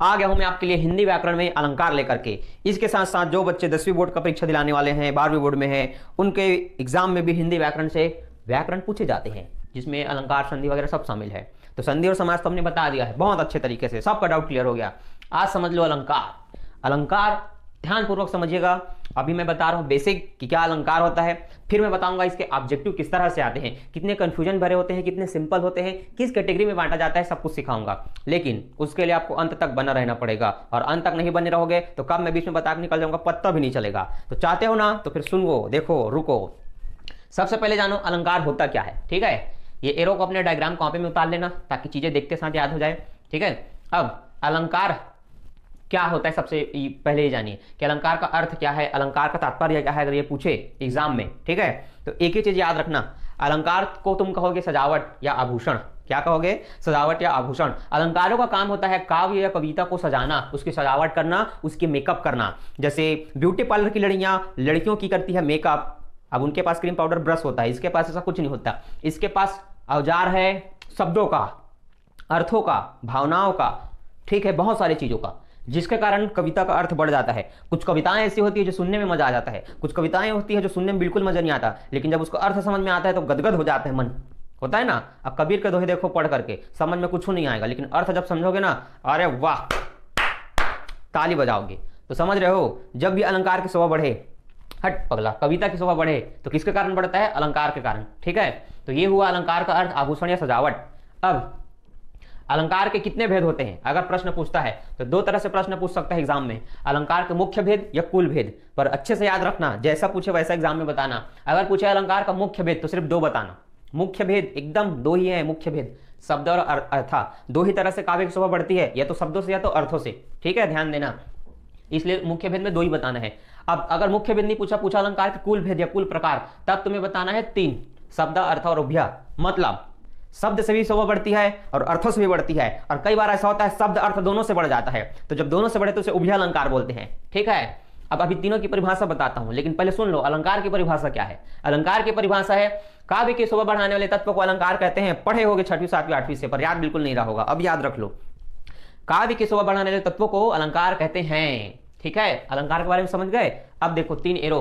आ गया हूं मैं आपके लिए हिंदी व्याकरण में अलंकार लेकर के। इसके साथ साथ जो बच्चे 10वीं बोर्ड का परीक्षा दिलाने वाले हैं, 12वीं बोर्ड में है, उनके एग्जाम में भी हिंदी व्याकरण से व्याकरण पूछे जाते हैं, जिसमें अलंकार, संधि वगैरह सब शामिल है। तो संधि और समास तो हमने बता दिया है बहुत अच्छे तरीके से, सबका डाउट क्लियर हो गया। आज समझ लो अलंकार। अलंकार ध्यानपूर्वक समझिएगा। अभी मैं बता रहा हूं बेसिक कि क्या अलंकार होता है, फिर मैं बताऊंगा इसके ऑब्जेक्टिव किस तरह से आते हैं, कितने कंफ्यूजन भरे होते हैं, कितने सिंपल होते हैं, किस कैटेगरी में बांटा जाता है, सब कुछ सिखाऊंगा। लेकिन उसके लिए आपको अंत तक बना रहना पड़ेगा, और अंत तक नहीं बने रहोगे तो कब मैं बीच में बता के निकल जाऊंगा पता भी नहीं चलेगा। तो चाहते हो ना तो फिर सुनो, देखो, रुको। सबसे पहले जानो अलंकार होता क्या है। ठीक है, ये एरो को अपने डायग्राम कॉपी में उतार लेना ताकि चीजें देखते साथ याद हो जाए। ठीक है, अब अलंकार क्या होता है सबसे पहले ये जानिए कि अलंकार का अर्थ क्या है, अलंकार का तात्पर्य क्या है, अगर ये पूछे एग्जाम में। ठीक है, तो एक ही चीज याद रखना, अलंकार को तुम कहोगे सजावट या आभूषण। क्या कहोगे? सजावट या आभूषण। अलंकारों का काम होता है काव्य या कविता को सजाना, उसकी सजावट करना, उसकी मेकअप करना। जैसे ब्यूटी पार्लर की लड़कियों की करती है मेकअप। अब उनके पास क्रीम पाउडर ब्रश होता है, इसके पास ऐसा कुछ नहीं होता। इसके पास औजार है शब्दों का, अर्थों का, भावनाओं का, ठीक है, बहुत सारी चीजों का, जिसके कारण कविता का अर्थ बढ़ जाता है। कुछ कविताएं ऐसी होती है जो सुनने में मजा आ जाता है, कुछ कविताएं होती है जो सुनने में बिल्कुल मजा नहीं आता, लेकिन जब उसका अर्थ समझ में आता है तो गदगद हो जाता है मन, होता है ना। अब कबीर के दोहे देखो पढ़ करके, समझ में कुछ नहीं आएगा, लेकिन अर्थ जब समझोगे ना, अरे वाह, ताली बजाओगे। तो समझ रहे हो, जब भी अलंकार की शोभा बढ़े, हट पगला, कविता की शोभा बढ़े तो किसके कारण बढ़ता है? अलंकार के कारण। ठीक है, तो ये हुआ अलंकार का अर्थ, आभूषण या सजावट। अब अलंकार के कितने भेद होते हैं अगर प्रश्न पूछता है तो दो तरह से प्रश्न पूछ सकता है एग्जाम में, अलंकार के मुख्य भेद या कुल भेद। पर अच्छे से याद रखना, जैसा पूछे वैसा एग्जाम में बताना। अगर पूछे अलंकार का मुख्य भेद तो सिर्फ दो बताना। मुख्य भेद एकदम दो ही है, मुख्य भेद शब्द और अर्था। दो ही तरह से काव्य की शोभा बढ़ती है, या तो शब्दों से या तो अर्थों से। ठीक है, ध्यान देना, इसलिए मुख्य भेद में दो ही बताना है। अब अगर मुख्य भेद नहीं पूछा अलंकार के कुल भेद या कुल प्रकार, तब तुम्हें बताना है 3, शब्द, अर्थ और उभय। मतलब शब्द से भी शोभा बढ़ती है और अर्थों से भी बढ़ती है, और कई बार ऐसा होता है शब्द अर्थ दोनों से बढ़ जाता है। तो जब दोनों से बढ़े तो उसे उभय अलंकार बोलते हैं। ठीक है, अब अभी तीनों की परिभाषा बताता हूं, लेकिन पहले सुन लो अलंकार की परिभाषा क्या है। अलंकार की परिभाषा है, काव्य की शोभा बढ़ाने वाले तत्व को अलंकार कहते हैं। पढ़े होगे 6वीं 7वीं 8वीं से, पर याद बिल्कुल नहीं रहा होगा, अब याद रख लो। काव्य की शोभा बढ़ाने वाले तत्वों को अलंकार कहते हैं। ठीक है, अलंकार के बारे में समझ गए। अब देखो 3 एरो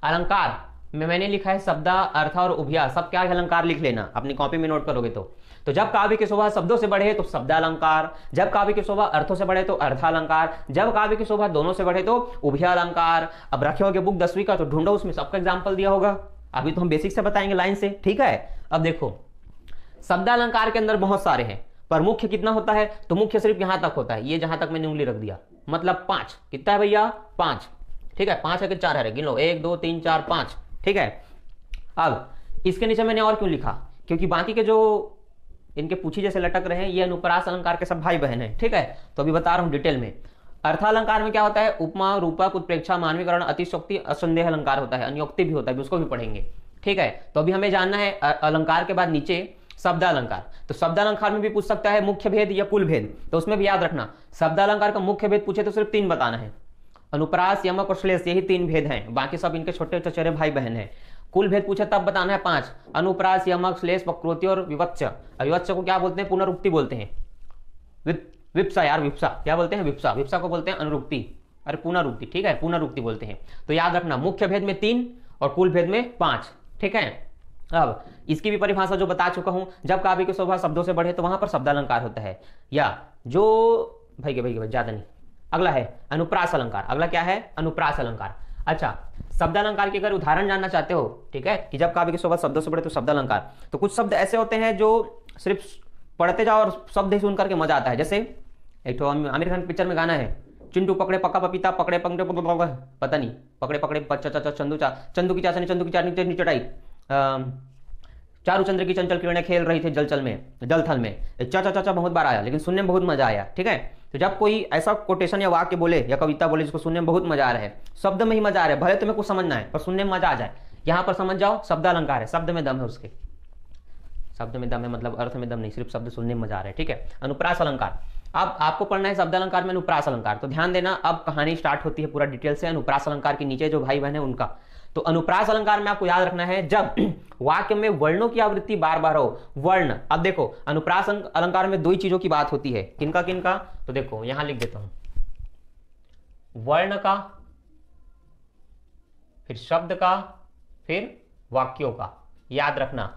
अलंकार में मैंने लिखा है शब्द, अर्थ और उभय। सब क्या है अलंकार लिख लेना, अपनी कॉपी में नोट करोगे तो जब काव्य की शोभा शब्दों से बढ़े तो शब्द अलंकार, जब काव्य की शोभा अर्थों से बढ़े तो अर्थ अलंकार, जब काव्य की शोभा दोनों से बढ़े तो उभय अलंकार। अब रखे होगे बुक 10वीं का तो ढूंढो, उसमें सबका एग्जाम्पल दिया होगा। अभी तो हम बेसिक से बताएंगे लाइन से। ठीक है, अब देखो शब्द अलंकार के अंदर बहुत सारे हैं, पर मुख्य कितना होता है? तो मुख्य सिर्फ यहां तक होता है, ये जहां तक मैंने उंगली रख दिया, मतलब 5। कितना है भैया? 5। ठीक है, 5 है कि 4 है? गिन लो, 1 2 3 4 5। ठीक है, अब इसके नीचे मैंने और क्यों लिखा? क्योंकि बाकी के जो इनके पूछी जैसे लटक रहे हैं ये अनुप्रास अलंकार के सब भाई बहन हैं। ठीक है, तो अभी बता रहा हूं डिटेल में। अर्थालंकार में क्या होता है? उपमा, रूपक, उत्प्रेक्षा, मानवीकरण, अतिशयोक्ति, असंदेह अलंकार होता है, अन्योक्ति भी होता है, उसको भी पढ़ेंगे। ठीक है, तो अभी हमें जानना है अलंकार के बाद नीचे शब्द अलंकार। तो शब्द अलंकार में भी पूछ सकता है मुख्य भेद या कुल भेद, तो उसमें भी याद रखना शब्द अलंकार का मुख्य भेद पूछे तो सिर्फ 3 बताना है, अनुप्रास, यमक और श्लेष, यही 3 भेद हैं, बाकी सब इनके छोटे चचेरे भाई बहन हैं। कुल भेद पूछे तब बताना है 5, अनुप्रास, यमक, श्लेष, वक्रोति और विवच्च। विवच्च को क्या बोलते हैं? पुनरुक्ति बोलते हैं। विप्सा यार, विप्सा क्या बोलते हैं? विप्सा। विप्सा को बोलते हैं अनुरुक्ति, अरे पुनरुक्ति। ठीक है, पुनरुक्ति बोलते हैं। तो याद रखना मुख्य भेद में 3 और कुल भेद में 5। ठीक है, अब इसकी भी परिभाषा जो बता चुका हूं, जब काव्य की शोभा शब्दों से बढ़े तो वहां पर शब्द अलंकार होता है, या जो भाई ज्यादा नहीं, अगला है अनुप्रास अलंकार। अगला क्या है? अनुप्रास अलंकार। अच्छा, शब्द अलंकार के अगर उदाहरण जानना चाहते हो, ठीक है, कि जब काव्य की शोभा शब्दों से बढ़े तो शब्द अलंकार, तो कुछ शब्द ऐसे होते हैं जो सिर्फ पढ़ते जाओ और शब्द ही सुन करके मजा आता है। जैसे एक तो आमिर खान पिक्चर में गाना है, चिंटू पकड़े पक्का पपीता, पकड़े पंकड़े पता नहीं, पकड़े पकड़े चंदू की चाटनी चटाई, चारू चंद्र की चंचल किरणें खेल रही थी जलथल में। चाचा बहुत बार आया, लेकिन सुनने में बहुत मजा आया। ठीक है, तो जब कोई ऐसा कोटेशन या वाक्य बोले या कविता बोले जिसको सुनने में बहुत मजा आ रहा है, शब्द में ही मजा आ रहा है, भले तुम्हें कुछ समझना है पर सुनने में मजा आ जाए, यहां पर समझ जाओ शब्द अलंकार है, शब्द में दम है उसके। शब्द में दम है मतलब अर्थ में दम नहीं, सिर्फ शब्द सुनने में मजा आ रहा है। ठीक है, अनुप्रास अलंकार। अब आपको पढ़ना है शब्द अलंकार में अनुप्रास अलंकार। तो ध्यान देना, अब कहानी स्टार्ट होती है पूरा डिटेल से अनुप्रास अलंकार के नीचे जो भाई बहन है उनका। तो अनुप्रास अलंकार में आपको याद रखना है जब वाक्य में वर्णों की आवृत्ति बार बार हो। वर्ण, अब देखो अनुप्रास अलंकार में दो ही चीजों की बात होती है, किनका किनका, तो देखो यहां लिख देता हूं, वर्ण का, फिर शब्द का, फिर वाक्यों का। याद रखना,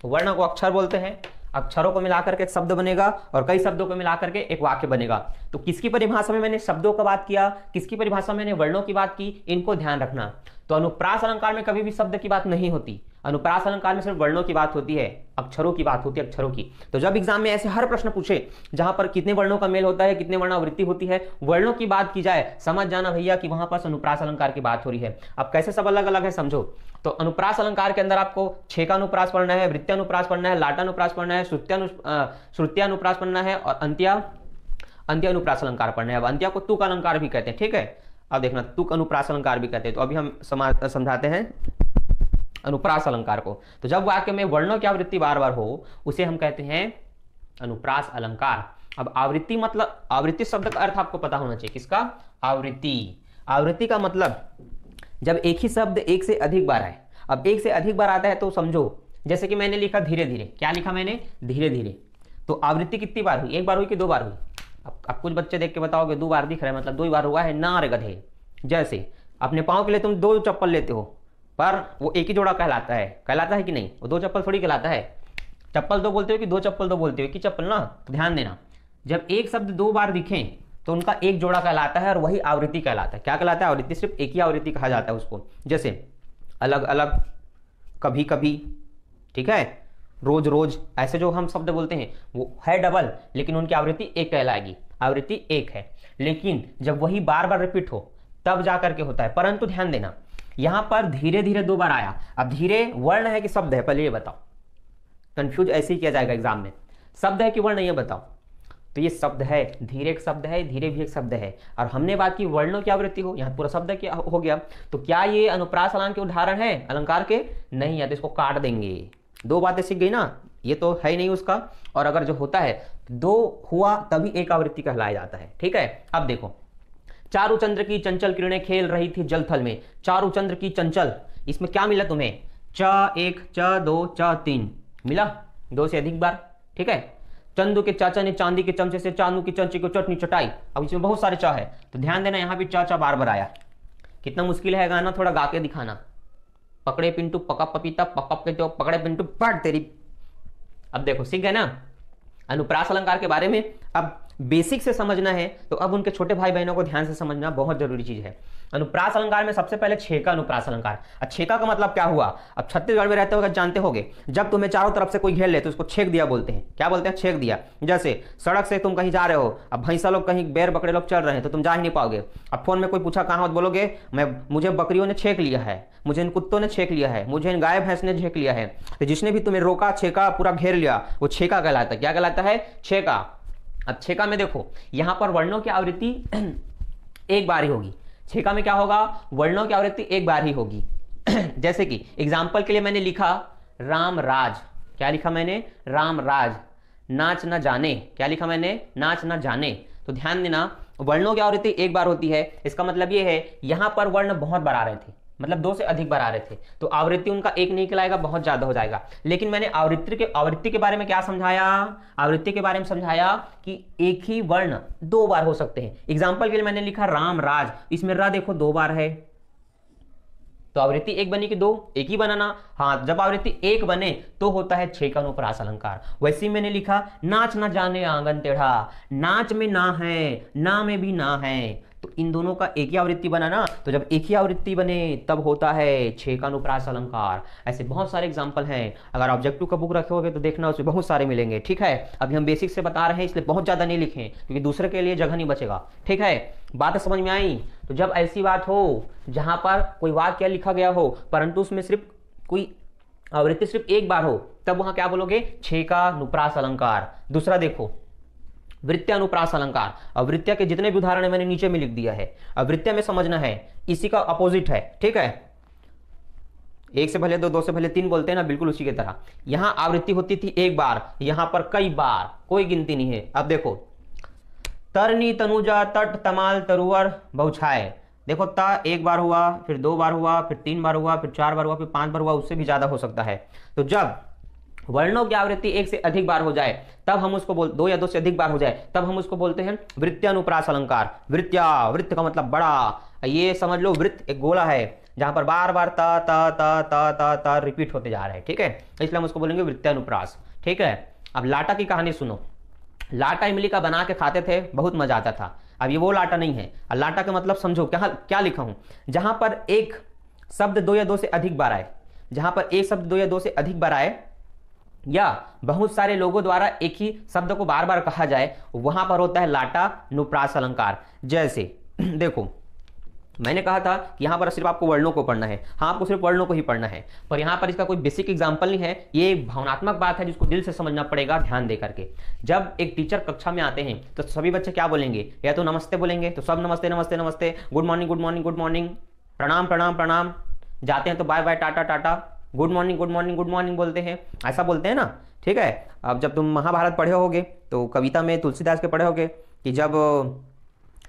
वर्ण को अक्षर बोलते हैं, अक्षरों को मिलाकर के एक शब्द बनेगा और कई शब्दों को मिलाकर के एक वाक्य बनेगा। तो किसकी परिभाषा में मैंने शब्दों का बात किया, किसकी परिभाषा में मैंने वर्णों की बात की, इनको ध्यान रखना। तो अनुप्रास अलंकार में कभी भी शब्द की बात नहीं होती, अनुप्रास अलंकार में सिर्फ वर्णों की बात होती है, अक्षरों की बात होती है, अक्षरों की। तो जब एग्जाम में ऐसे हर प्रश्न पूछे जहां पर कितने वर्णों का मेल होता है, कितने वर्णावृत्ति होती है, वर्णों की बात की जाए, समझ जाना भैया कि वहां पर अनुप्रास अलंकार की बात हो रही है। अब कैसे सब अलग अलग है समझो। तो अनुप्रास अलंकार के अंदर आपको छेकानुप्रास पढ़ना है, वृत्त्यानुप्रास पढ़ना है, लाटानुप्रास पढ़ना है, श्रुत्यानुप्रास पढ़ना है और अंत्यानुप्रास अलंकार पढ़ना है। अब अंत्या को तुक अलंकार भी कहते हैं, ठीक है। अब देखना तुक अनुप्रास अलंकार भी कहते हैं। तो अभी हम समझाते हैं अनुप्रास अलंकार को। तो जब वाक्य में वर्णों की आवृत्ति बार बार हो उसे हम कहते हैं अनुप्रास अलंकार। अब आवृत्ति मतलब, आवृत्ति शब्द का अर्थ आपको पता होना चाहिए, किसका, आवृत्ति। आवृत्ति का मतलब जब एक ही शब्द एक से अधिक बार आए। अब एक से अधिक बार आता है तो समझो, जैसे कि मैंने लिखा धीरे धीरे, क्या लिखा मैंने, धीरे धीरे। तो आवृत्ति कितनी बार हुई, एक बार हुई कि दो बार हुई। अब कुछ बच्चे देख के बताओगे दो बार दिख रहा है, मतलब दो ही बार हुआ है ना रे गधे। जैसे अपने पाँव के लिए तुम दो चप्पल लेते हो पर वो एक ही जोड़ा कहलाता है कि नहीं, वो दो चप्पल थोड़ी कहलाता है। चप्पल दो बोलते हो कि दो चप्पल दो बोलते हो, कि चप्पल ना। तो ध्यान देना, जब एक शब्द दो बार दिखे तो उनका एक जोड़ा कहलाता है और वही आवृत्ति कहलाता है। क्या कहलाता है, आवृत्ति। सिर्फ एक ही आवृत्ति कहा जाता है उसको। जैसे अलग अलग, कभी कभी, ठीक है, रोज रोज, ऐसे जो हम शब्द बोलते हैं वो है डबल, लेकिन उनकी आवृत्ति एक कहलाएगी, आवृत्ति एक है। लेकिन जब वही बार बार रिपीट हो तब जाकर के होता है। परंतु ध्यान देना, यहां पर धीरे धीरे दो बार आया। अब धीरे वर्ण है कि शब्द है, पहले ये बताओ। कंफ्यूज ऐसे ही किया जाएगा एग्जाम में, शब्द है कि वर्ण, ये बताओ। तो ये शब्द है, धीरे एक शब्द है, धीरे भी एक शब्द है। और हमने बात की वर्णों की आवृत्ति हो, यहाँ पूरा शब्द क्या हो गया। तो क्या ये अनुप्रास अलंकार के उदाहरण है अलंकार के, नहीं है, तो इसको काट देंगे। दो बातें सीख गई ना, ये तो है ही नहीं उसका। और अगर जो होता है दो हुआ तभी एक आवृत्ति कहलाया जाता है, ठीक है। अब देखो, चारु चंद्र की चंचल किरणें खेल रही थी जलथल में। चारु चंद्र की चंचल, इसमें क्या मिला तुम्हें, च एक, च दो, च तीन मिला, दो से अधिक बार, ठीक है। चंदू के चाचा ने चांदी के चमचे से चांदू की चमचे को चटनी चटाई। अब इसमें बहुत सारे चा है, तो ध्यान देना यहाँ भी चा बार बार आया। कितना मुश्किल है गाना, थोड़ा गा के दिखाना। पकड़े पिंटू पका पपीता, पपा के तो पकड़े पिंटू पट तेरी। अब देखो सीख गए ना अनुप्रास अलंकार के बारे में। अब बेसिक से समझना है तो अब उनके छोटे भाई बहनों को ध्यान से समझना बहुत जरूरी चीज है। अनुप्रास अलंकार में सबसे पहले छेका अनुप्रास अलंकार। छेका का मतलब क्या हुआ, अब छत्तीसगढ़ में रहते हो जानते होगे, जब तुम्हें चारों तरफ से कोई घेर ले तो उसको छेक दिया बोलते हैं। क्या बोलते हैं, छेक दिया। जैसे सड़क से तुम कहीं जा रहे हो, अब भैंसा लोग कहीं बैर बकरे लोग चल रहे हैं तो तुम जा ही नहीं पाओगे। अब फोन में कोई पूछा कहाँ हो, बोलोगे मुझे बकरियों ने छेक लिया है, मुझे इन कुत्तों ने छेक लिया है, मुझे इन गाय भैंस ने छेक लिया है। तो जिसने भी तुम्हें रोका, छेका, पूरा घेर लिया, वो छेका कहलाता है। क्या कहलाता है, छेका। अब छेका में देखो यहां पर वर्णों की आवृत्ति एक बार ही होगी। छेका में क्या होगा, वर्णों की आवृत्ति एक बार ही होगी। जैसे कि एग्जाम्पल के लिए मैंने लिखा राम राज। क्या लिखा मैंने, राम राज। नाच न जाने, क्या लिखा मैंने, नाच न जाने। तो ध्यान देना वर्णों की आवृत्ति एक बार होती है। इसका मतलब ये है यहां पर वर्ण बहुत बार आ रहे थे, मतलब दो से अधिक बार आ रहे थे, तो आवृत्ति उनका एक नहीं कहलाएगा, बहुत ज्यादा हो जाएगा। लेकिन मैंने आवृत्ति के बारे में क्या समझाया, आवृत्ति के बारे में समझाया कि एक ही वर्ण दो बार हो सकते हैं। एग्जाम्पल के लिए मैंने लिखा राम राज, इसमें रा देखो दो बार है, तो आवृत्ति एक बनी कि दो, एक ही बनाना। हाँ, जब आवृत्ति एक बने तो होता है छेका अनुप्रास अलंकार। वैसे ही मैंने लिखा नाच न जाने आंगन टेढ़ा। नाच में ना है, ना में भी ना है, तो इन दोनों का एक ही आवृत्ति बना ना, तो जब एक ही आवृत्ति बने तब होता है छेका अनुप्रास अलंकार। ऐसे बहुत सारे एग्जांपल हैं, अगर ऑब्जेक्टिव का बुक रखोगे तो देखना उसमें बहुत सारे मिलेंगे, ठीक है। अभी हम बेसिक से बता रहे हैं इसलिए बहुत ज्यादा नहीं लिखें क्योंकि दूसरे के लिए जगह नहीं बचेगा, ठीक है। बात समझ में आई। तो जब ऐसी बात हो जहां पर कोई वाक्य लिखा गया हो परंतु उसमें सिर्फ कोई आवृत्ति सिर्फ एक बार हो, तब वहां क्या बोलोगे, छेका अनुप्रास अलंकार। दूसरा देखो वृत्त्यानुप्रास अलंकार। अब वृत्त्या के जितने भी उदाहरण है मैंने नीचे में लिख दिया है। अब वृत्त्या में समझना है, इसी का अपोजिट है, ठीक है। एक से भले दो, दो से भले तीन बोलते हैं ना, बिल्कुल उसी की तरह। यहां आवृत्ति होती थी एक बार, यहां पर कई बार, कोई गिनती नहीं है। अब देखो तरनी तनुजा तट तमाल तरुवर बहुछाए। देखो ता एक बार हुआ, फिर 2 बार हुआ, फिर 3 बार हुआ, फिर 4 बार हुआ, फिर 5 बार हुआ, उससे भी ज्यादा हो सकता है। तो जब वर्णों की आवृत्ति 1 से अधिक बार हो जाए तब हम उसको 2 या 2 से अधिक बार हो जाए तब हम उसको बोलते हैं वृत्यानुप्रास अलंकार। वृत्त का मतलब बड़ा, ये समझ लो वृत्त एक गोला है जहां पर बार बार ता ता ता ता ता ता रिपीट होते जा रहे हैं, ठीक है, इसलिए हम उसको बोलेंगे वृत्यानुप्रास, ठीक है। अब लाटा की कहानी सुनो। लाटा इमली का बना के खाते थे, बहुत मजा आता था। अब ये वो लाटा नहीं है। लाटा का मतलब समझो क्या क्या लिखा हूं, जहां पर एक शब्द 2 या 2 से अधिक बार आए, जहां पर एक शब्द 2 या 2 से अधिक बार आए या बहुत सारे लोगों द्वारा एक ही शब्द को बार बार कहा जाए, वहां पर होता है लाटा नुप्रास अलंकार। जैसे देखो मैंने कहा था कि यहां पर सिर्फ आपको वर्णों को पढ़ना है, हाँ आपको सिर्फ वर्णों को ही पढ़ना है, पर यहां पर इसका कोई बेसिक एग्जांपल नहीं है, ये एक भावनात्मक बात है जिसको दिल से समझना पड़ेगा ध्यान दे करके। जब एक टीचर कक्षा में आते हैं तो सभी बच्चे क्या बोलेंगे, या तो नमस्ते बोलेंगे, तो सब नमस्ते नमस्ते नमस्ते, good morning good morning good morning, प्रणाम प्रणाम प्रणाम, जाते हैं तो बाय बाय टाटा टाटा, good morning good morning good morning बोलते हैं, ऐसा बोलते हैं ना, ठीक है। अब जब तुम महाभारत पढ़े होगे तो कविता में तुलसीदास के पढ़े होगे कि जब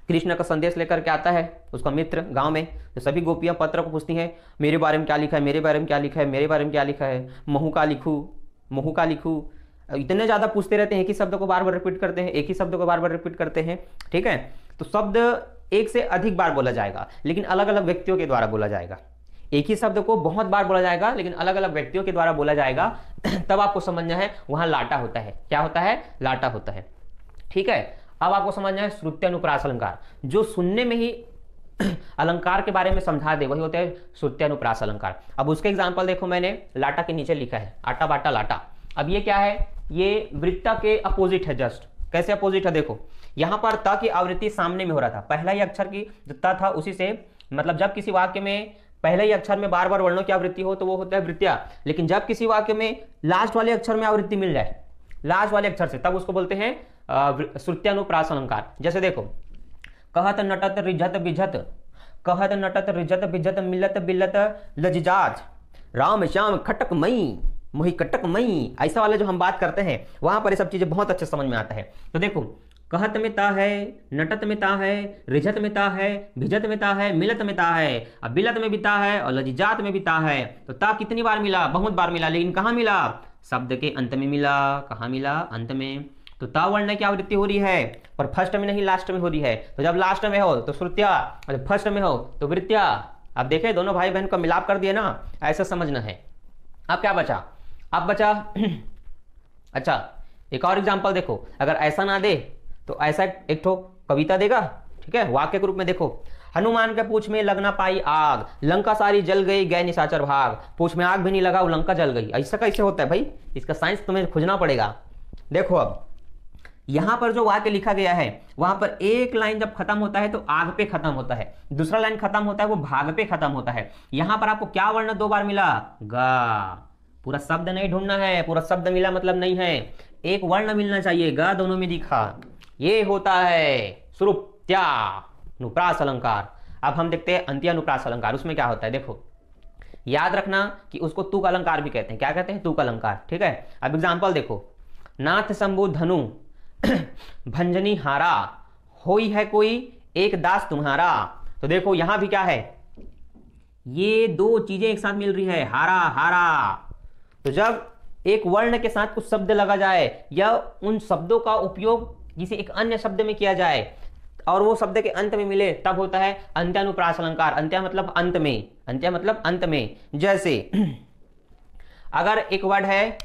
कृष्ण का संदेश लेकर के आता है उसका मित्र गांव में, तो सभी गोपियां पत्र को पूछती हैं मेरे बारे में क्या लिखा है, मेरे बारे में क्या लिखा है, मेरे बारे में क्या लिखा है, महू का लिखूं, महू का लिखूं, इतने ज़्यादा पूछते रहते हैं, एक ही शब्द को बार बार रिपीट करते हैं, एक ही शब्द को बार बार रिपीट करते हैं, ठीक है। तो शब्द एक से अधिक बार बोला जाएगा लेकिन अलग अलग व्यक्तियों के द्वारा बोला जाएगा। एक ही शब्द को बहुत बार बोला जाएगा लेकिन अलग अलग व्यक्तियों के द्वारा बोला जाएगा तब आपको समझना है वहां लाटा होता है। क्या होता है, लाटा होता है, ठीक है। अब आपको समझना है श्रुत्यानुप्रास अलंकार, जो सुनने में ही अलंकार के बारे में समझा दे वही होता है श्रुत्यानुप्रास अलंकार। अब उसके एग्जांपल देखो, मैंने लाटा के नीचे लिखा है आटा बाटा लाटा। अब ये क्या है, ये वृत्ता के अपोजिट है। जस्ट कैसे अपोजिट है, देखो यहां पर त की आवृत्ति सामने में हो रहा था, पहला ही अक्षर की जो त था उसी से, मतलब जब किसी वाक्य में पहले ही अक्षर में बार बार वर्णों की आवृत्ति हो तो वो होता है वृत्या, लेकिन जब किसी वाक्य में लास्ट वाले अक्षर में आवृत्ति मिल जाए, लास्ट वाले अक्षर से, तब उसको बोलते हैं श्रुत्यानुप्रास अलंकार। जैसे देखो कहत नटत रिझत बिझत, कहत नटत रिझत बिझत, मिलत बिलत लजिजाज, राम श्याम खटक मई मोहि कटक मई, ऐसा वाले जो हम बात करते हैं वहां पर ये सब चीजें बहुत अच्छे समझ में आता है। तो देखो कहत में ता है, नटत में ता है, रिझत में ता है, भिजत में ता है, मिलत में ता है, अब बिलत में भी ता है और लजिजात में भी ता है। तो ता कितनी बार मिला, बहुत बार मिला, लेकिन कहाँ मिला, शब्द के अंत में मिला। कहाँ मिला, अंत में। तो ता वर्ण की आवृत्ति हो रही है पर फर्स्ट में नहीं लास्ट में हो रही है। तो जब लास्ट में हो तो श्रुत्या और जब फर्स्ट में हो तो वृत्या। अब देखे दोनों भाई बहन को मिलाप कर दिए ना, ऐसा समझना है। अब क्या बचा, अब बचा अच्छा एक और एग्जाम्पल देखो, अगर ऐसा ना दे तो ऐसा एक ठो कविता देगा, ठीक है, वाक्य के रूप में देखो। हनुमान के पूछ में लग ना पाई आग, लंका सारी जल गई गए निशाचर भाग, पूछ में आग भी नहीं लगा वो लंका जल गई। ऐसा कैसे होता है भाई, इसका साइंस तुम्हें खोजना पड़ेगा। देखो अब यहां पर जो वाक्य लिखा गया है वहां पर एक लाइन जब खत्म होता है तो आग पे खत्म होता है, दूसरा लाइन खत्म होता है वो भाग पे खत्म होता है। यहां पर आपको क्या वर्ण 2 बार मिला, गा। पूरा शब्द नहीं ढूंढना है, पूरा शब्द मिला मतलब नहीं है, एक वर्ण मिलना चाहिए, गा दोनों में दिखा। ये होता है श्रुत्यानुप्रास अलंकार। अब हम देखते हैं अंत्यानुप्रास अलंकार, उसमें क्या होता है। देखो याद रखना कि उसको तुक अलंकार भी कहते हैं। क्या कहते हैं, तुक अलंकार, ठीक है। अब एग्जांपल देखो, नाथ शंभु धनु भंजनी हारा, होई है कोई एक दास तुम्हारा। तो देखो यहां भी क्या है, ये 2 चीजें एक साथ मिल रही है, हारा हारा। तो जब एक वर्ण के साथ कुछ शब्द लगा जाए या उन शब्दों का उपयोग किसी एक अन्य शब्द में किया जाए और वो शब्द के अंत में मिले, तब होता है अंत्यानुप्रास अलंकार। अंत्य मतलब अंत में, अंत्य मतलब अंत में। जैसे अगर एक वर्ड है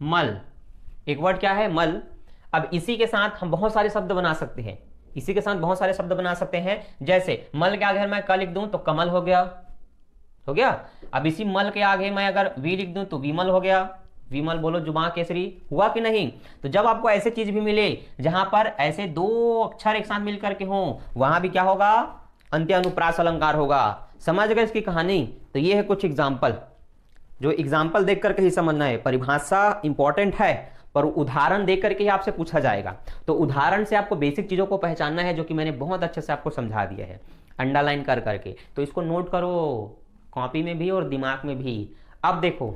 मल, एक वर्ड क्या है, मल। अब इसी के साथ हम बहुत सारे शब्द बना सकते हैं, इसी के साथ बहुत सारे शब्द बना सकते हैं। जैसे मल के आगे मैं क लिख दूं तो कमल हो गया, हो गया। अब इसी मल के आगे मैं अगर वी लिख दूं तो विमल हो गया, विमल बोलो जुबान केसरी, हुआ कि नहीं। तो जब आपको ऐसे चीज भी मिले जहां पर ऐसे 2 अक्षर एक साथ मिलकर के हों, वहां भी क्या होगा, अंत्यानुप्रास अलंकार होगा। समझ गए इसकी कहानी। तो ये है कुछ एग्जाम्पल, जो एग्जाम्पल देख करके ही समझना है। परिभाषा इंपॉर्टेंट है पर उदाहरण देख करके ही आपसे पूछा जाएगा। तो उदाहरण से आपको बेसिक चीजों को पहचानना है, जो कि मैंने बहुत अच्छे से आपको समझा दिया है अंडरलाइन कर करके। तो इसको नोट करो कॉपी में भी और दिमाग में भी। अब देखो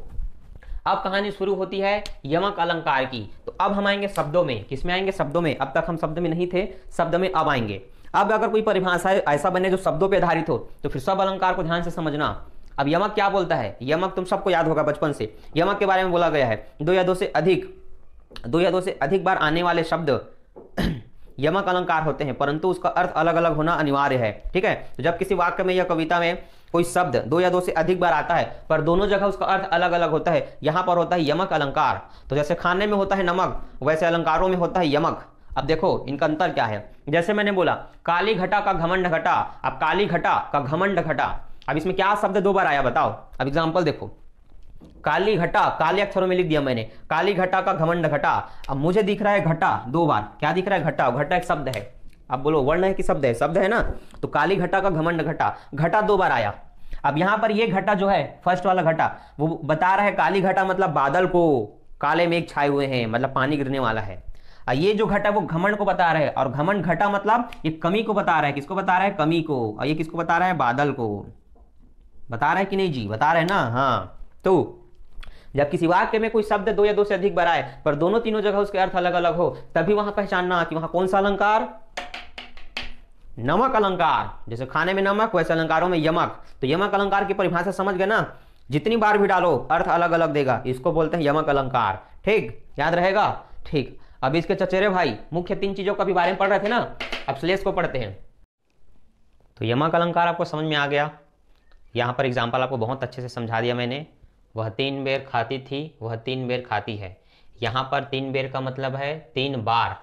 अब कहानी शुरू होती है यमक अलंकार की। तो अब हम आएंगे शब्दों में। किसमें आएंगे? शब्दों में। अब तक हम शब्द में नहीं थे, शब्द में अब आएंगे। अब अगर कोई परिभाषा ऐसा बने जो शब्दों पर आधारित हो तो फिर सब अलंकार को ध्यान से समझना। अब यमक क्या बोलता है? यमक तुम सबको याद होगा बचपन से, यमक के बारे में बोला गया है दो या दो से अधिक बार आने वाले शब्द यमक अलंकार होते हैं, परंतु उसका अर्थ अलग अलग होना अनिवार्य है। ठीक है, तो जब किसी वाक्य में या कविता में कोई शब्द दो या दो से अधिक बार आता है पर दोनों जगह उसका अर्थ अलग अलग होता है, यहां पर होता है यमक अलंकार। तो जैसे खाने में होता है नमक, वैसे अलंकारों में होता है यमक। अब देखो इनका अंतर क्या है। जैसे मैंने बोला काली घटा का घमंड घटा, अब काली घटा का घमंड घटा, अब इसमें क्या शब्द दो बार आया बताओ? अब एग्जाम्पल देखो, काली घटा, काले अक्षरों में लिख दिया मैंने, काली घटा का घमंड घटा। अब मुझे दिख रहा है घटा दो बार, क्या दिख रहा है? घटा। घटा एक शब्द है, अब बोलो वर्ण है कि शब्द है? शब्द है ना। तो काली घटा का घमंड घटा, घटा दो बार आया। अब यहां पर ये घटा जो है फर्स्ट वाला घटा वो बता रहा है काली घटा मतलब बादल को, काले मेघ छाए हुए हैं मतलब पानी गिरने वाला है। ये जो घटा वो घमंड को बता रहा है, और घमंड घटा मतलब ये कमी को बता रहा है। किसको बता रहा है? कमी को। और ये किसको बता रहा है? बादल को। बता रहा है कि नहीं जी? बता रहे हैं ना। हाँ, तो जब किसी वाक्य में कोई शब्द दो या दो से अधिक बार आए पर दोनों तीनों जगह उसके अर्थ अलग अलग हो, तभी वहां पहचानना कि वहां कौन सा अलंकार? नमक अलंकार। जैसे खाने में नमक वैसे अलंकारों में यमक। तो यमक अलंकार की परिभाषा समझ गए ना? जितनी बार भी डालो अर्थ अलग अलग देगा, इसको बोलते हैं यमक अलंकार। ठीक, याद रहेगा? ठीक, अब इसके चचेरे भाई मुख्य तीन चीजों का भी बारे में पढ़ रहे थे ना, अब श्लेष को पढ़ते हैं। तो यमक अलंकार आपको समझ में आ गया। यहां पर एग्जाम्पल आपको बहुत अच्छे से समझा दिया मैंने। वह 3 बेर खाती थी, वह 3 बेर खाती है। यहां पर 3 बेर का मतलब है 3 बार,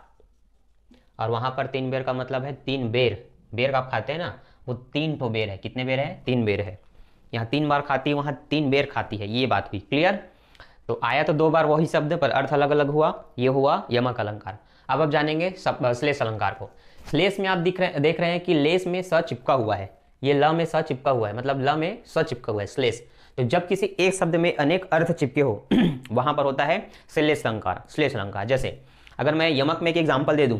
और वहां पर 3 बेर का मतलब है 3 बेर। बेर का आप खाते हैं ना, वो 3 तो बेर है। कितने बेर है? 3 बेर है। यहाँ 3 बार खाती है, वहां 3 बेर खाती है। ये बात हुई क्लियर? तो आया तो 2 बार वही शब्द पर अर्थ अलग अलग हुआ, ये हुआ यमक अलंकार। अब जानेंगे श्लेष अलंकार को। श्लेष में आप देख रहे हैं कि लेस में स चिपका हुआ है, ये ल में स चिपका हुआ है, मतलब ल में स चिपका हुआ है श्लेष। तो जब किसी एक शब्द में अनेक अर्थ चिपके हो वहां पर होता है श्लेष अलंकार। श्लेष अलंकार जैसे अगर मैं यमक में एक एग्जाम्पल दे दूं,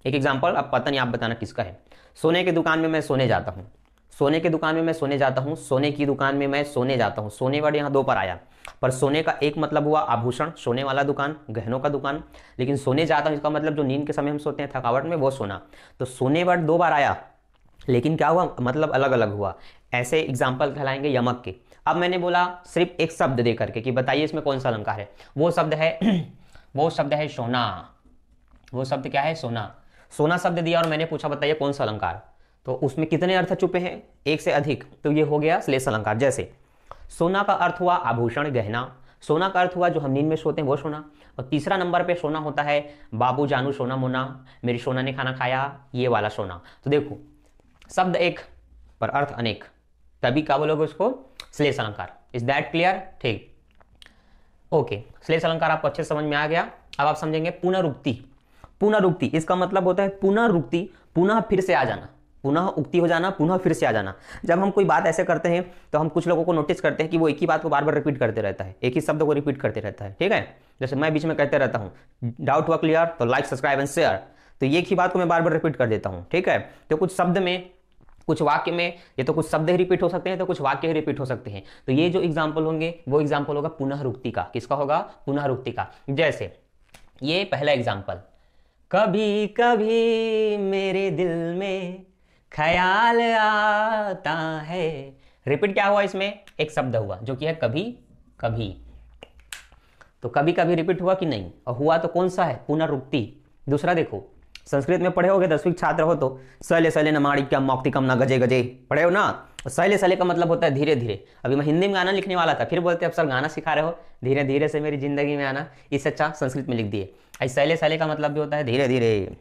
एक एग्जाम्पल, अब पता नहीं आप बताना किसका है। सोने की दुकान में मैं सोने जाता हूँ, सोने की दुकान में मैं सोने जाता हूँ, सोने की दुकान में मैं सोने जाता हूँ। सोने वर्ड यहाँ 2 पर आया, पर सोने का एक मतलब हुआ आभूषण, सोने वाला दुकान, गहनों का दुकान। लेकिन सोने जाता हूँ इसका मतलब जो नींद के समय हम सोते हैं थकावट में, वो सोना। तो सोने वर्ड 2 बार आया, लेकिन क्या हुआ? मतलब अलग अलग हुआ। ऐसे एग्जाम्पल कहलाएंगे यमक के। अब मैंने बोला सिर्फ एक शब्द दे करके कि बताइए इसमें कौन सा अलंकार है। वो शब्द है सोना। वो शब्द क्या है? सोना। सोना शब्द दिया और मैंने पूछा बताइए कौन सा अलंकार। तो उसमें कितने अर्थ छुपे हैं? एक से अधिक, तो ये हो गया श्लेष अलंकार। जैसे सोना का अर्थ हुआ आभूषण, गहना। सोना का अर्थ हुआ जो हम नींद में सोते हैं वो सोना। और तीसरा नंबर पे सोना होता है बाबू जानू सोना मोना, मेरी सोना ने खाना खाया, ये वाला सोना। तो देखो शब्द एक पर अर्थ अनेक, तभी क्या बोलोगे उसको? श्लेष अलंकार। Is that clear? ठीक, ओके। श्लेष अलंकार आपको अच्छे समझ में आ गया। अब आप समझेंगे पुनरुक्ति। पुनरुक्ति इसका मतलब होता है पुनरुक्ति, पुनः फिर से आ जाना, पुनः उक्ति हो जाना, पुनः फिर से आ जाना। जब हम कोई बात ऐसे करते हैं तो हम कुछ लोगों को नोटिस करते हैं कि वो एक ही बात को बार बार रिपीट करते रहता है, एक ही शब्द को रिपीट करते रहता है। ठीक है, जैसे मैं बीच में कहते रहता हूँ डाउट हुआ क्लियर तो लाइक सब्सक्राइब एंड शेयर, तो एक ही बात को मैं बार बार रिपीट कर देता हूँ। ठीक है, तो कुछ शब्द में, कुछ वाक्य में ये तो कुछ शब्द ही रिपीट हो सकते हैं, तो कुछ वाक्य ही रिपीट हो सकते हैं। तो ये जो एग्जाम्पल होंगे वो एग्जाम्पल होगा पुनःरुक्ति का। किसका होगा? पुनःरुक्ति का। जैसे ये पहला एग्जाम्पल, कभी कभी मेरे दिल में ख्याल आता है। रिपीट क्या हुआ? इसमें एक शब्द हुआ जो कि है कभी कभी। तो कभी कभी रिपीट हुआ कि नहीं? और हुआ तो कौन सा है? पुनरुक्ति। दूसरा देखो, संस्कृत में पढ़े होगे, 10वीं छात्र हो तो सले सले न माणिक्यम मौक्तिकम न गजे गजे पढ़े हो ना। सले सले का मतलब होता है धीरे धीरे। अभी मैं हिंदी में गाना लिखने वाला था, फिर बोलते अब सर गाना सिखा रहे हो, धीरे धीरे से मेरी जिंदगी में आना, इससे अच्छा संस्कृत में लिख दिए। ऐसे सले सले का मतलब भी होता है धीरे धीरे।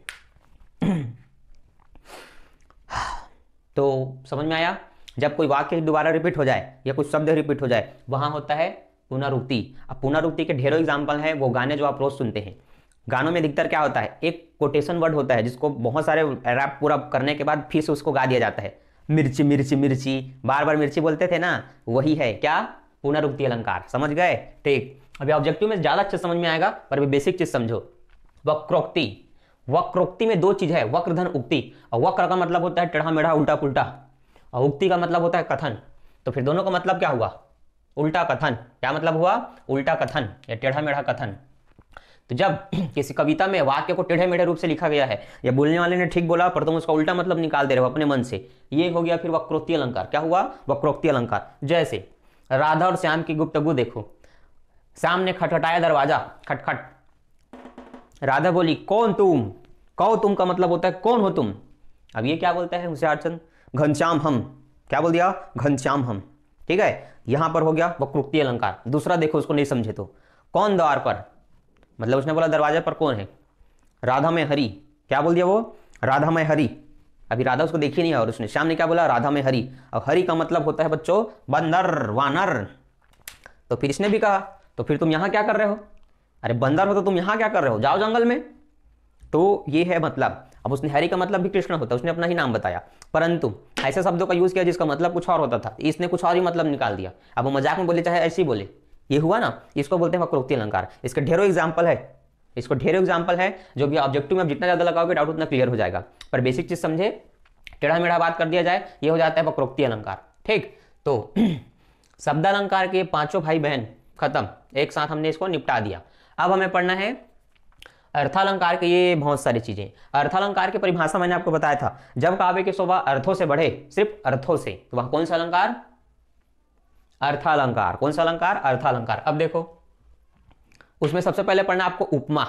तो समझ में आया? जब कोई वाक्य दोबारा रिपीट हो जाए या कुछ शब्द रिपीट हो जाए वहां होता है पुनरुक्ति। अब पुनरुक्ति के ढेरों एग्जाम्पल हैं, वो गाने जो आप रोज सुनते हैं। गानों में अधिकतर क्या होता है? एक कोटेशन वर्ड होता है जिसको बहुत सारे रैप पूरा करने के बाद फिर से उसको गा दिया जाता है। मिर्ची मिर्ची मिर्ची, बार बार मिर्ची बोलते थे ना, वही है क्या? पुनरुक्ति अलंकार। समझ गए? ठीक, अभी ऑब्जेक्टिव में ज्यादा अच्छे समझ में आएगा, पर अभी बेसिक चीज समझो। वक्रोक्ति, वक्रोक्ति में 2 चीज है, वक्र धन उक्ति। और वक्र का मतलब होता है टेढ़ा मेढ़ा उल्टा पुल्टा, और उक्ति का मतलब होता है कथन। तो फिर दोनों का मतलब क्या हुआ? उल्टा कथन। क्या मतलब हुआ? उल्टा कथन या टेढ़ा मेढ़ा कथन। तो जब किसी कविता में वाक्य को टेढ़े मेढ़े रूप से लिखा गया है या बोलने वाले ने ठीक बोला पर तुम उसका उल्टा मतलब निकाल दे रहे हो अपने मन से, ये हो गया फिर वक्रोक्ति अलंकार। क्या हुआ? वक्रोक्ति अलंकार। जैसे राधा और श्याम की गुफ्तगू देखो। श्याम ने खटखटाया दरवाजा, खटखट। राधा बोली कौन तुम? कौ तुम का मतलब होता है कौन हो तुम। अब ये क्या बोलता है होशियारचंद? घनश्याम हम। क्या बोल दिया? घनश्याम हम। ठीक है, यहां पर हो गया वक्रोक्ति अलंकार। दूसरा देखो, उसको नहीं समझे तो, कौन द्वार पर, मतलब उसने बोला दरवाजे पर कौन है? राधा में हरि। क्या बोल दिया वो? राधा में हरि। अभी राधा उसको देखी नहीं है और उसने, श्याम ने क्या बोला? राधा में हरि। और हरि का मतलब होता है बच्चों बंदर, वानर। तो फिर इसने भी कहा तो फिर तुम यहां क्या कर रहे हो? अरे बंदर हो तो तुम यहां क्या कर रहे हो? जाओ जंगल में। तो ये है मतलब। अब उसने हरि का मतलब भी कृष्ण होता है, उसने अपना ही नाम बताया, परंतु ऐसे शब्दों का यूज किया जिसका मतलब कुछ और होता था, इसने कुछ और ही मतलब निकाल दिया। अब वो मजाक में बोले चाहे ऐसे ही बोले, ये हुआ ना, इसको बोलते हैं वक्रोक्ति अलंकार। इसके ढेरों एग्जाम्पल है, इसको ढेरों एग्जाम्पल है, जो भी ऑब्जेक्टिव में जितना ज्यादा लगाओगे डाउट उतना क्लियर हो जाएगा। पर बेसिक चीज समझे, टेढ़ा मेढ़ा बात कर दिया जाए, ये हो जाता है वक्रोक्ति अलंकार। ठीक, तो शब्दालंकार के पांचों भाई बहन खत्म, एक साथ हमने इसको निपटा दिया। अब हमें पढ़ना है अर्थालंकार के, ये बहुत सारी चीजें। अर्थालंकार की परिभाषा मैंने आपको बताया था, जब काव्य की शोभा अर्थों से बढ़े, सिर्फ अर्थों से, तो वह कौन सा अलंकार? अर्थालंकार। कौन सा अलंकार? अर्थालंकार। अब देखो, उसमें सबसे पहले पढ़ना आपको उपमा।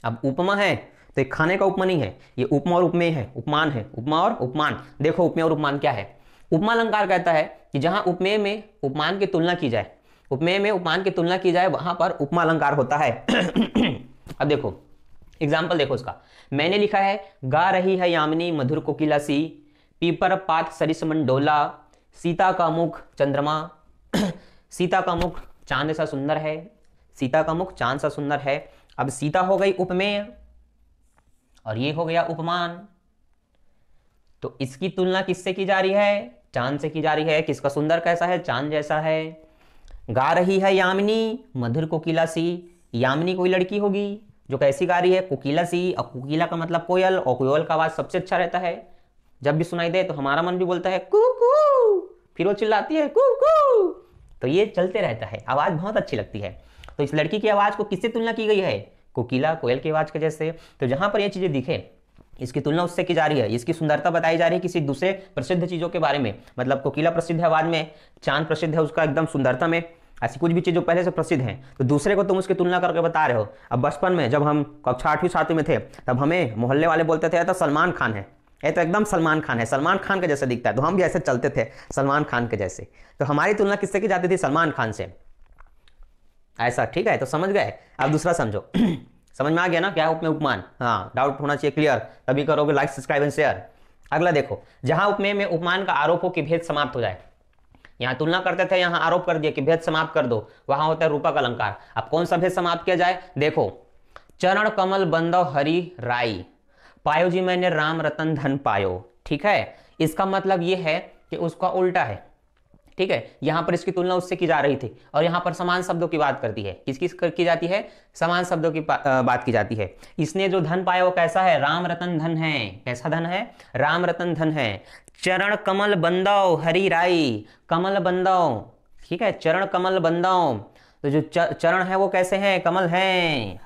अब उपमा है तो एक खाने का उपमा नहीं है, ये उपमा और उपमेय है, उपमान है, उपमा और उपमान। देखो उपमेय और उपमान क्या है। उपमा अलंकार कहता है कि जहां उपमेय में उपमान की तुलना की जाए, उपमेय में उपमान की तुलना की जाए, वहां पर उपमा अलंकार होता है। अब देखो एग्जाम्पल देखो उसका। मैंने लिखा है गा रही है यामिनी मधुर कोकिला सी, पीपर पात सरिस मंडोला, सीता का मुख चंद्रमा। सीता का मुख चांद सा सुंदर है, सीता का मुख चांद सा सुंदर है। अब सीता हो गई उपमेय और ये हो गया उपमान। तो इसकी तुलना किससे की जा रही है? चांद से की जा रही है। किसका सुंदर कैसा है? चांद जैसा है। गा रही है यामिनी मधुर कोकिला सी, यामिनी कोई लड़की होगी जो कैसी गा रही है? कोकिला सी। और कोकिला का मतलब कोयल, और कोयल का आवाज सबसे अच्छा रहता है, जब भी सुनाई दे तो हमारा मन भी बोलता है कू कू, फिर वो चिल्लाती है कू कू, तो ये चलते रहता है, आवाज बहुत अच्छी लगती है। तो इस लड़की की आवाज को किससे तुलना की गई है? कोकिला, कोयल की आवाज के जैसे। तो जहां पर ये चीजें दिखे, इसकी तुलना उससे की जा रही है, इसकी सुंदरता बताई जा रही है किसी दूसरे प्रसिद्ध चीजों के बारे में। मतलब कोकिला प्रसिद्ध है आवाज में, चांद प्रसिद्ध है उसका एकदम सुंदरता में, ऐसी कुछ भी चीज जो पहले से प्रसिद्ध है, तो दूसरे को तुम उसकी तुलना करके बता रहे हो। अब बचपन में जब हम कक्षा 8वीं 7वीं में थे, तब हमें मोहल्ले वाले बोलते थे तो सलमान खान है, ये तो एकदम सलमान खान है, सलमान खान के जैसे दिखता है, तो हम भी ऐसे चलते थे सलमान खान के जैसे। तो हमारी तुलना किससे की जाती थी? सलमान खान से, ऐसा। ठीक है, तो समझ गए। अब दूसरा समझो। समझ में आ गया ना क्या उपमेय उपमान? हाँ, डाउट होना चाहिए क्लियर, तभी करोगे लाइक सब्सक्राइब एंड शेयर। अगला देखो, जहां उपमेय में उपमान का आरोप हो कि भेद समाप्त हो जाए, यहां तुलना करते थे, यहां आरोप कर दिया कि भेद समाप्त कर दो, वहां होता है रूपक अलंकार। अब कौन सा भेद समाप्त किया जाए? देखो, चरण कमल बंदव हरि राई, पायो जी मैंने राम रतन धन पायो। ठीक है, इसका मतलब यह है कि उसका उल्टा है। ठीक है, यहां पर इसकी तुलना उससे की जा रही थी, और यहां पर समान शब्दों की बात करती है। किसकी की जाती है? समान शब्दों की बात की जाती है। इसने जो धन पाया वो कैसा है? राम रतन धन है। कैसा धन है? राम रतन धन है। चरण कमल बंदव हरि राई, कमल बंदव। ठीक है, चरण कमल बंदव, तो जो चरण है वो कैसे हैं? कमल हैं।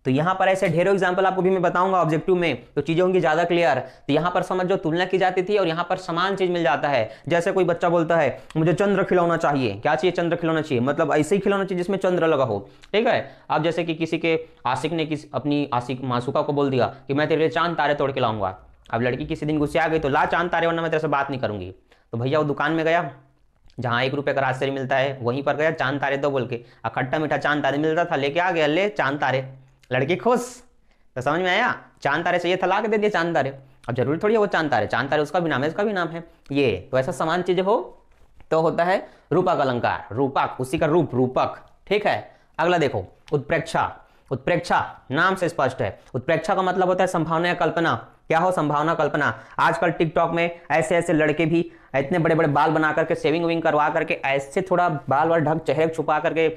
तो यहां पर ऐसे ढेरों एग्जाम्पल आपको भी मैं बताऊंगा ऑब्जेक्टिव में, तो चीजें होंगी ज्यादा क्लियर। तो यहां पर समझ जो तुलना की जाती थी और यहां पर समान चीज मिल जाता है। जैसे कोई बच्चा बोलता है मुझे चंद्र खिलौना चाहिए। क्या चाहिए? चंद्र खिलौना चाहिए, मतलब ऐसे ही खिलौना चाहिए जिसमें चंद्र लगा हो। ठीक है, अब जैसे कि किसी के आशिक ने अपनी आशिक मासूका को बोल दिया कि मैं तेरे लिए चांद तारे तोड़ के लाऊंगा। अब लड़की किसी दिन गुस्से आ गई तो ला चांद तारे वरना मैं तेरे से बात नहीं करूंगी। तो भैया वो दुकान में गया जहां 1 रुपए का राजश्री मिलता है, वहीं पर गया, चांद तारे दो बोल के, खट्टा मीठा चांद तारे मिलता था, लेके आ गया, ले चांद तारे। लड़की खुश। तो समझ में आया? चांद तारे चाहिए था, ला के दे दिया चांद तारे। अब जरूरी थोड़ी है वो चांद तारे उसका भी नाम है, इसका भी नाम है ये। तो ऐसा समान चीजें हो तो होता है रूपक अलंकार। रूपक उसी का रूप, रूपक। ठीक है, अगला देखो, उत्प्रेक्षा। उत्प्रेक्षा नाम से स्पष्ट है। उत्प्रेक्षा का मतलब होता है संभावना या कल्पना। क्या हो? संभावना, कल्पना। आजकल टिकटॉक में ऐसे ऐसे लड़के भी इतने बड़े बड़े बाल बना करके, सेविंग विंग करवा करके, ऐसे थोड़ा बाल वाल ढक, चेहरे छुपा करके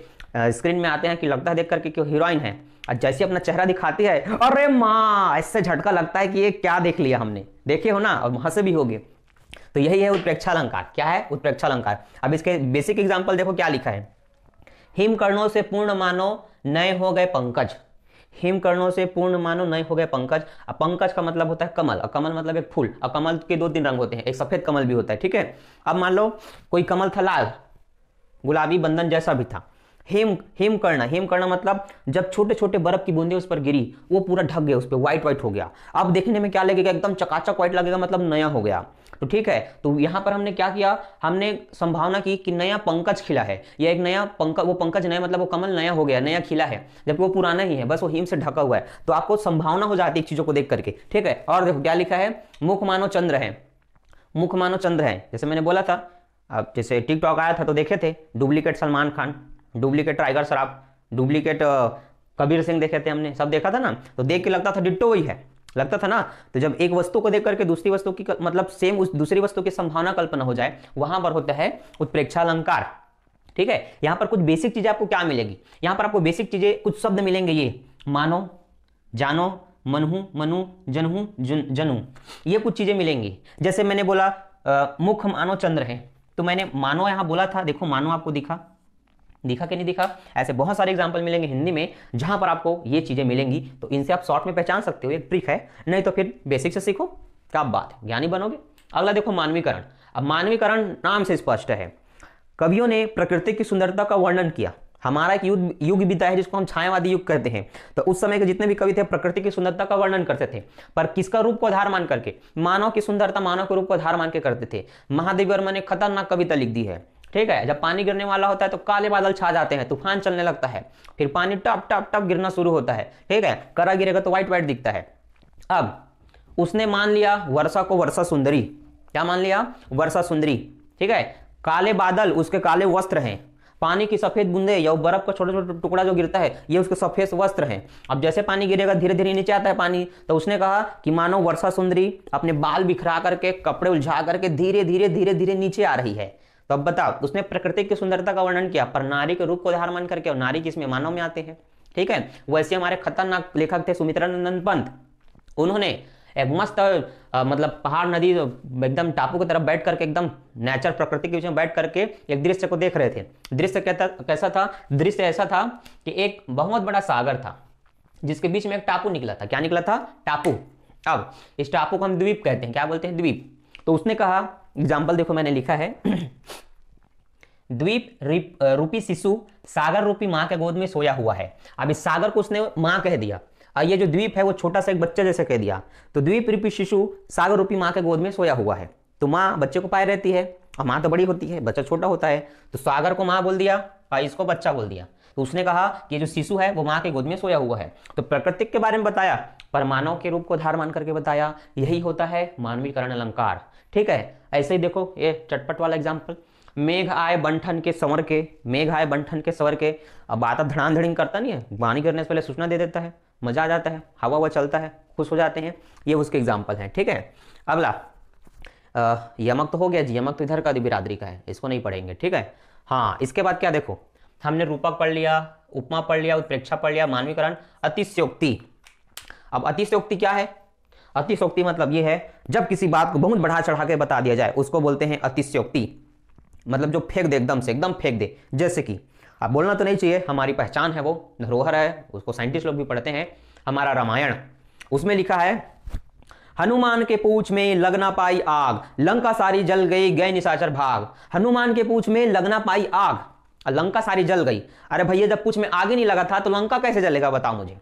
स्क्रीन में आते हैं कि लगता है देख करके कि हीरोइन है। और जैसे अपना चेहरा दिखाती है, अरे माँ, ऐसे झटका लगता है कि ये क्या देख लिया हमने। देखे हो ना, और हंसे भी होगे। तो यही है उत्प्रेक्षालंकार। क्या है? उत्प्रेक्षालंकार। अब इसके बेसिक एग्जांपल देखो क्या लिखा है। हिम कर्णों से पूर्ण मानो नए हो गए पंकज। हिम कर्णों से पूर्ण मानो नए हो गए पंकज। अब पंकज का मतलब होता है कमल, और कमल मतलब एक फूल, और कमल के 2-3 रंग होते हैं, एक सफेद कमल भी होता है, ठीक है। अब मान लो कोई कमल था लाल, गुलाबी बंधन जैसा भी था। हिम कर्ण मतलब जब छोटे छोटे बर्फ की बूंदें उस पर गिरी, वो पूरा ढक गया, उस पर व्हाइट हो गया। अब देखने में क्या लगेगा? एकदम चकाचक व्हाइट लगेगा, मतलब नया हो गया। तो ठीक है, तो यहां पर हमने क्या किया? हमने संभावना की कि नया पंकज खिला है, या एक नया पंकज, वो पंकज नया मतलब वो कमल नया हो गया, नया खिला है, जबकि वो पुराना ही है, बस वो हिम से ढका हुआ है। तो आपको संभावना हो जाती है चीजों को देख करके, ठीक है। और देखो क्या लिखा है, मुख मानो चंद्र है। मुख मानो चंद्र है, जैसे मैंने बोला था। अब जैसे टिकटॉक आया था तो देखे थे, duplicate Salman Khan, duplicate tiger Shroff, duplicate Kabir Singh देखे थे हमने, सब देखा था ना। तो देख के लगता था डिट्टो वही है, लगता था ना। तो जब एक वस्तु को देख करके दूसरी वस्तु की मतलब सेम उस दूसरी वस्तु की संभावना कल्पना हो जाए, वहां पर होता है उत्प्रेक्षालंकार, ठीक है। यहां पर कुछ बेसिक चीजें आपको क्या मिलेगी? यहां पर आपको बेसिक चीजें, कुछ शब्द मिलेंगे, ये मानो, जानो, मनहु, मनु, जनहु, जनू, ये कुछ चीजें मिलेंगी। जैसे मैंने बोला मुख मानो चंद्र है, तो मैंने मानो यहां बोला था, देखो मानो आपको दिखा कि नहीं दिखा? ऐसे बहुत सारे एग्जांपल मिलेंगे हिंदी में जहां पर आपको ये चीजें मिलेंगी, तो इनसे आप शॉर्ट में पहचान सकते हो, एक ट्रिक है। नहीं तो फिर बेसिक से सीखो, क्या बात है, ज्ञानी बनोगे। अगला देखो मानवीकरण। अब मानवीकरण नाम से स्पष्ट है, कवियों ने प्रकृति की सुंदरता का वर्णन किया। हमारा एक युग बीता है जिसको हम छायावादी युग कहते हैं। तो उस समय के जितने भी कवि थे प्रकृति की सुंदरता का वर्णन करते थे, पर किसका रूप को आधार मान करके? मानव की सुंदरता, मानव के रूप को आधार मान के करते थे। महादेव वर्मा ने खतरनाक कविता लिख दी है, ठीक है। जब पानी गिरने वाला होता है तो काले बादल छा जाते हैं, तूफान चलने लगता है, फिर पानी टप टप टप गिरना शुरू होता है, ठीक है। करा गिरेगा तो व्हाइट व्हाइट दिखता है। अब उसने मान लिया वर्षा को वर्षा सुंदरी। क्या मान लिया? वर्षा सुंदरी, ठीक है। काले बादल उसके काले वस्त्र हैं, पानी की सफेद बूंदे या बर्फ का छोटा छोटा टुकड़ा जो गिरता है ये उसके सफेद वस्त्र हैं। अब जैसे पानी गिरेगा धीरे धीरे नीचे आता है पानी, तो उसने कहा कि मानो वर्षा सुंदरी अपने बाल बिखरा करके, कपड़े उलझा करके धीरे धीरे धीरे धीरे नीचे आ रही है। तो अब बताओ, उसने प्रकृति की सुंदरता का वर्णन किया, पर नारी के रूप को आधार मान करके, और नारी किसमें? मानव में आते हैं, ठीक है। वैसे हमारे खतरनाक लेखक थे सुमित्रा नंदन पंत, उन्होंने एक मस्त मतलब पहाड़ नदी एकदम टापू की तरफ बैठ करके, एकदम नेचर प्रकृति के बीच में बैठ करके एक दृश्य को देख रहे थे। दृश्य कैसा था? दृश्य ऐसा था कि एक बहुत बड़ा सागर था जिसके बीच में एक टापू निकला था। क्या निकला था? टापू। अब इस टापू को हम द्वीप कहते हैं। क्या बोलते हैं? द्वीप। तो उसने कहा, एग्जाम्पल देखो मैंने लिखा है, द्वीप रूपी शिशु सागर रूपी मां के गोद में सोया हुआ है। अब इस सागर को उसने मां कह दिया, और ये जो द्वीप है वो छोटा सा एक बच्चे जैसे कह दिया। तो द्वीप रूपी शिशु सागर रूपी मां के गोद में सोया हुआ है। तो मां बच्चे को पाए रहती है, और मां तो बड़ी होती है, बच्चा छोटा होता है। तो सागर को मां बोल दिया और इसको बच्चा बोल दिया। तो उसने कहा कि जो शिशु है वो मां के गोद में सोया हुआ है। तो प्रकृति के बारे में बताया, पर मानव के रूप को आधार मान करके बताया। यही होता है मानवीकरण अलंकार, ठीक है। ऐसे ही देखो ये चटपट वाला एग्जाम्पल, मेघ आए बंठन के संवर के, मेघ आए बंठन के संवर के। अब आता धड़ान धड़िंग करता नहीं है, पानी गिरने से पहले सूचना दे देता है, मजा आ जाता है, हवा हुआ चलता है, खुश हो जाते हैं। ये उसके एग्जाम्पल हैं, ठीक है। अगला यमक तो हो गया जी, यमक तो इधर का बिरादरी का है, इसको नहीं पढ़ेंगे, ठीक है। हाँ, इसके बाद क्या देखो, हमने रूपक पढ़ लिया, उपमा पढ़ लिया, उत्प्रेक्षा पढ़ लिया, मानवीकरण, अतिशयोक्ति। अब अतिशयोक्ति क्या है? अतिशयोक्ति मतलब ये है जब किसी बात को बहुत बढ़ा चढ़ा के बता दिया जाए, उसको बोलते हैं अतिशयोक्ति। मतलब जो फेंक दे, एकदम से, एकदम फेंक दे। जैसे कि अब बोलना तो नहीं चाहिए, हमारी पहचान है, वो धरोहर है, उसको साइंटिस्ट लोग भी पढ़ते हैं। हमारा रामायण, उसमें लिखा है, हनुमान के पूंछ में लग ना पाई आग, लंका सारी जल गई, गए निशाचर भाग। हनुमान के पूंछ में लग ना पाई आग, लंका सारी जल गई। अरे भैया, जब पूंछ में आग ही नहीं लगा था तो लंका कैसे जलेगा, बताओ मुझे।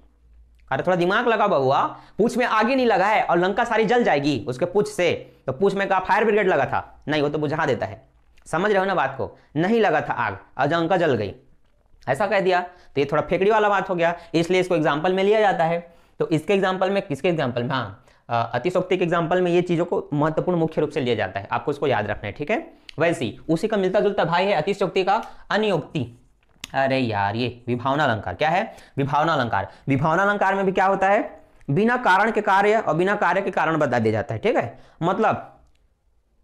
अरे थोड़ा दिमाग लगा बहुआ, पूंछ में आग ही नहीं लगा है और लंका सारी जल जाएगी उसके पूंछ से। तो पूंछ में कहा फायर ब्रिगेड लगा था? नहीं, वो तो बुझा देता है। समझ रहे हो ना बात को? नहीं लगा था आग और लंका जल गई, ऐसा कह दिया। तो ये थोड़ा फेकड़ी वाला बात हो गया, इसलिए इसको एग्जाम्पल में लिया जाता है। तो इसके एग्जाम्पल में, किसके एग्जाम्पल में? हाँ, अतिशयोक्ति के एग्जाम्पल में ये चीजों को महत्वपूर्ण मुख्य रूप से लिया जाता है, आपको इसको याद रखना है, ठीक है। वैसे ही उसी का मिलता जुलता भाई है अतिशयोक्ति का अनियोक्ति। अरे यार, ये विभावना अलंकार। क्या है? विभावना अलंकार। विभावना अलंकार में भी क्या होता है? बिना कारण के कार्य और बिना कार्य के कारण बता दिया जाता है, ठीक है। मतलब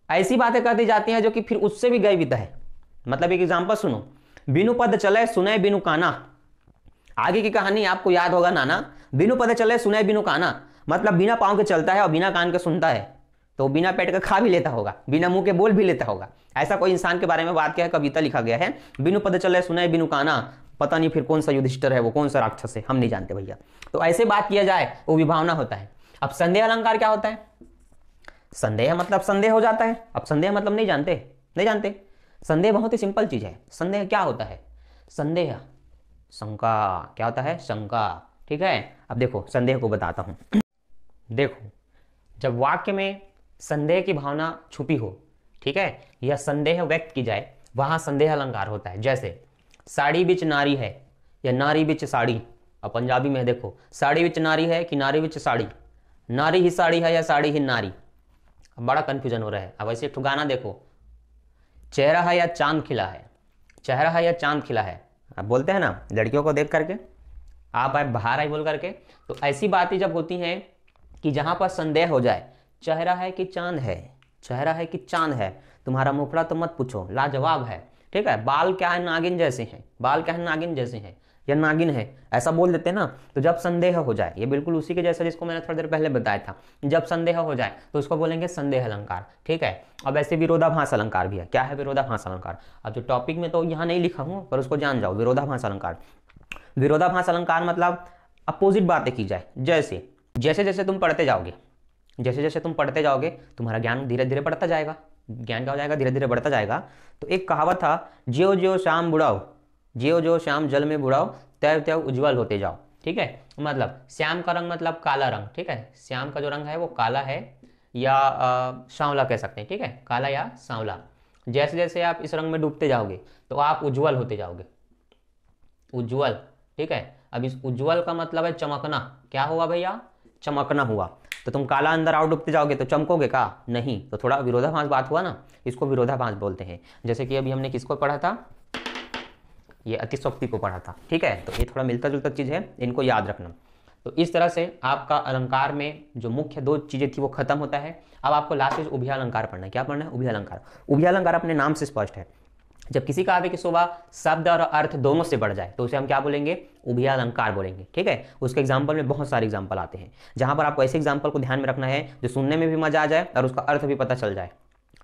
ऐसी बातें कर दी जाती हैं जो कि फिर उससे भी गई है। मतलब एक एग्जाम्पल सुनो, बिनु पद चले सुने बिनु काना। आगे की कहानी आपको याद होगा नाना। बिनु पद चले सुने बिनु काना मतलब बिना पांव के चलता है और बिना कान के सुनता है, तो बिना पेट का खा भी लेता होगा, बिना मुंह के बोल भी लेता होगा। ऐसा कोई इंसान के बारे में बात किया है, कविता लिखा गया है, बिनु पद चले सुनाए बिनु काना, पता नहीं फिर कौन सा युधिष्ठिर है वो, कौन सा राक्षस है, हम नहीं जानते भैया। तो ऐसे बात किया जाए वो विभावना होता है। अब संदेह अलंकार क्या होता है? संदेह मतलब संदेह हो जाता है। अब संदेह मतलब नहीं जानते। संदेह बहुत ही सिंपल चीज है। संदेह क्या होता है? संदेह शंका, क्या होता है? शंका, ठीक है। अब देखो संदेह को बताता हूं। देखो, जब वाक्य में संदेह की भावना छुपी हो, ठीक है, या संदेह व्यक्त की जाए, वहां संदेह अलंकार होता है। जैसे साड़ी बिच नारी है या नारी बिच साड़ी। अब पंजाबी में देखो, साड़ी बिच नारी है कि नारी बिच साड़ी, नारी ही साड़ी है या साड़ी ही नारी। अब बड़ा कंफ्यूजन हो रहा है। अब ऐसे एक गाना देखो, चेहरा है या चांद खिला है, चेहरा है या चांद खिला है। अब बोलते हैं ना लड़कियों को देख करके, आप आए बाहर आई बोल करके। तो ऐसी बातें जब होती हैं कि जहां पर संदेह हो जाए, चेहरा है कि चांद है, चेहरा है कि चांद है, तुम्हारा मुखड़ा तो मत पूछो, लाजवाब है, ठीक है, बाल क्या है नागिन जैसे हैं, बाल क्या है नागिन जैसे हैं, या नागिन है, ऐसा बोल देते ना। तो जब संदेह हो जाए, ये बिल्कुल उसी के जैसा जिसको मैंने थोड़ी देर पहले बताया था, जब संदेह हो जाए तो उसको बोलेंगे संदेह अलंकार, ठीक है। अब ऐसे विरोधाभास अलंकार भी है। क्या है विरोधाभास अलंकार? अब जो टॉपिक में तो यहाँ नहीं लिखा हूँ, पर उसको जान जाओ, विरोधाभास अलंकार। विरोधाभास अलंकार मतलब अपोजिट बातें की जाए। जैसे जैसे जैसे तुम पढ़ते जाओगे, जैसे जैसे तुम पढ़ते जाओगे, तुम्हारा ज्ञान धीरे धीरे बढ़ता जाएगा। ज्ञान क्या हो जाएगा? धीरे धीरे बढ़ता जाएगा। तो एक कहावत था, ज्यो ज्यो श्याम बुढ़ाओ, ज्यो ज्यो श्याम जल में बुढ़ाओ, त्यों त्यों उज्जवल होते जाओ, ठीक है। मतलब श्याम का रंग मतलब काला रंग, ठीक है, श्याम का जो रंग है वो काला है या सांवला कह सकते हैं, ठीक है, काला या सांवला। जैसे जैसे आप इस रंग में डूबते जाओगे तो आप उज्जवल होते जाओगे, उज्जवल, ठीक है। अब इस उज्जवल का मतलब है चमकना। क्या हुआ भैया? चमकना हुआ। तो तुम काला अंदर आओ डूबते जाओगे तो चमकोगे का? नहीं। तो थोड़ा विरोधाभास बात हुआ ना, इसको विरोधाभास बोलते हैं। जैसे कि अभी हमने किसको पढ़ा था? ये अतिशोक्ति को पढ़ा था, ठीक है। तो ये थोड़ा मिलता जुलता चीज है, इनको याद रखना। तो इस तरह से आपका अलंकार में जो मुख्य दो चीजें थी वो खत्म होता है। अब आपको लास्ट में उभय अलंकार पढ़ना है। क्या पढ़ना है? उभय अलंकार। उभय अलंकार अपने नाम से स्पष्ट है। जब किसी काव्य की शोभा शब्द और अर्थ दोनों से बढ़ जाए तो उसे हम क्या बोलेंगे? उभय अलंकार बोलेंगे, ठीक है। उसके एग्जाम्पल में बहुत सारे एग्जाम्पल आते हैं, जहां पर आपको ऐसे एग्जाम्पल को ध्यान में रखना है जो सुनने में भी मजा आ जाए और उसका अर्थ भी पता चल जाए,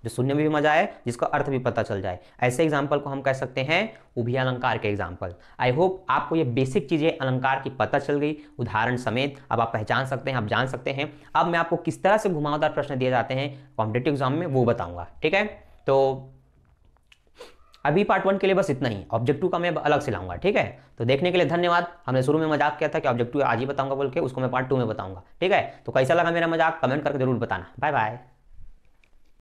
जो सुनने में भी मजा आए जिसका अर्थ भी पता चल जाए। ऐसे एग्जाम्पल को हम कह सकते हैं उभय अलंकार के एग्जाम्पल। आई होप आपको ये बेसिक चीजें अलंकार की पता चल गई, उदाहरण समेत। अब आप पहचान सकते हैं, आप जान सकते हैं। अब मैं आपको किस तरह से घुमावदार प्रश्न दिए जाते हैं कॉम्पिटिटिव एग्जाम में वो बताऊंगा, ठीक है। तो अभी पार्ट 1 के लिए बस इतना ही। ऑब्जेक्टिव का मैं अलग से लाऊंगा, ठीक है। तो देखने के लिए धन्यवाद। हमने शुरू में मजाक किया था कि ऑब्जेक्टिव आज ही बताऊंगा बोल के, उसको मैं पार्ट 2 में बताऊंगा, ठीक है। तो कैसा लगा मेरा मजाक? कमेंट करके जरूर बताना। Bye bye.